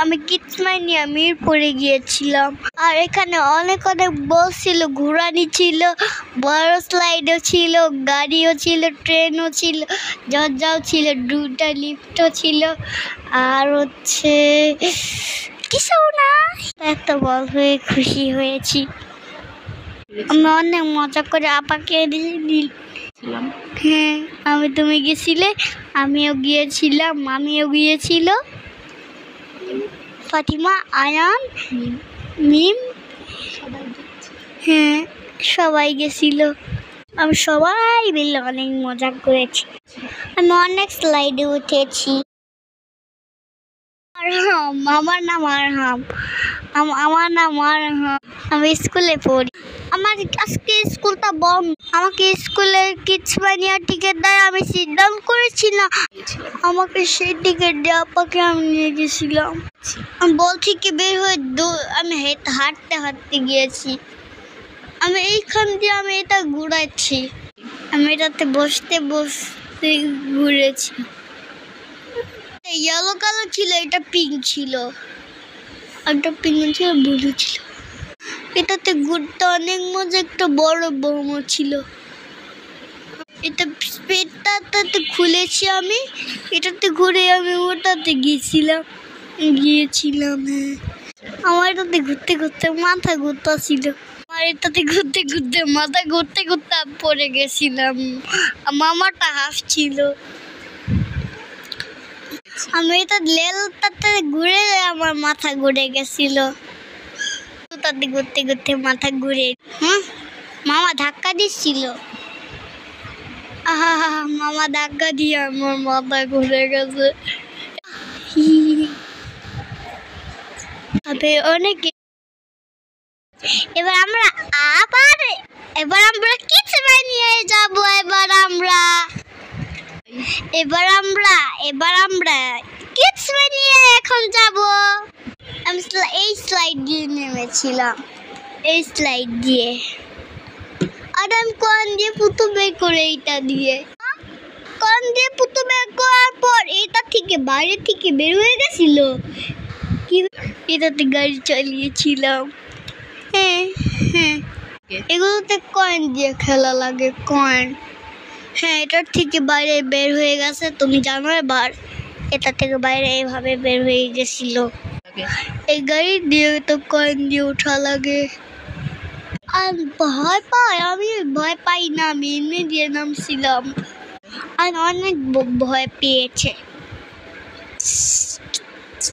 আমি কিডসমাইনিয়া মিরপুরে গিয়েছিলাম। আর এখানে অনেক অনেক বস ছিল, ঘোরানি ছিল, বড় স্লাইডও ছিল, গাড়িও ছিল, ট্রেনও ছিল, দরজাও ছিল, দুটা লিফটও ছিল। আর হচ্ছে কিছু না, একটা বল হয়ে খুশি হয়েছি। আমি অনেক মজা করে আপাকে দিয়েছিলাম। হ্যাঁ, তুমি গেছিলে, আমিও গিয়েছিলাম, মামিও গিয়েছিল, ফাতিমা, আয়ান, মিম, হ্যাঁ সবাই গেছিল। আমি সবাই মিলে অনেক মজা করেছি। আমি অনেক স্লাইডে উঠেছি। আমার নাম আরহাম। আমার নাম আরহাম। আমি স্কুলে পড়ি। আমার আজকে স্কুলটা বন্ধ। আমাকে স্কুলে কিডসমাইনিয়া টিকিট দেয়, আমি সিট ডাউন করেছি না, আমাকে সেই টিকিট দিয়ে আপাকে আমি নিয়ে গেছিলাম। আমি বল থেকে বের হয়ে আমি হাঁটতে হাঁটতে গিয়েছি। আমি এইখান দিয়ে আমি এটা ঘুরাচ্ছি, আমি এটাতে বসতে বসতে ঘুরেছি। ইয়েলো কালার ছিল, এটা পিঙ্ক ছিল, একটা পিঙ্ক ছিল, ব্লু ছিল। এটাতে ঘুরতে অনেক মজা। একটা বড় বোম ছিল, এটা স্পিডটাতে খুলেছি আমি, এটাতে ঘুরে আমি ওটাতে গিয়েছিলাম। হ্যাঁ, আমার এটাতে ঘুরতে ঘুরতে মাথা ঘুরতেছিল। আমার এটাতে ঘুরতে ঘুরতে মাথা ঘুরতে ঘুরতে পড়ে গেছিলাম। মামাটা হাসছিল। আমি এটা লেলটাতে ঘুরে আমার মাথা ঘুরে গেছিল। তাতে ঘুরতে ঘুরতে মাথা ঘুরে মামা ধাক্কা দিচ্ছিল। মামা ধাক্কা দিয়ে আমার মাথা ঘুরে গেছে। অনেকে এবার আমরা কিডসমাইনিয়া যাব। এবার আমরা কিডসমাইনিয়া এখন যাব। আমি এই স্লাইড দিয়ে নেমেছিলাম, এই স্লাইড দিয়ে। আর আমি কোন দিয়ে পুতুল বের করে, এইটা দিয়ে কোন দিয়ে পুতুল বের করার পর এটা থেকে বাইরে থেকে বের হয়ে গেছিল। কি এটাতে গাড়ি চালিয়েছিলাম। হ্যাঁ, এগুলোতে কয়েন দিয়ে খেলা লাগে, কয়েন। হ্যাঁ, এটার থেকে বাইরে বের হয়ে গেছে, তুমি জানো। এবার এটা থেকে বাইরে এভাবে বের হয়ে গেছিল। এই গাড়ি দিয়ে তো কয়েন দিয়ে ওঠা লাগে। আর আমি ভয় পাই না, আমি এমনি দিয়ে নামছিলাম। আর অনেক ভয় পেয়েছে।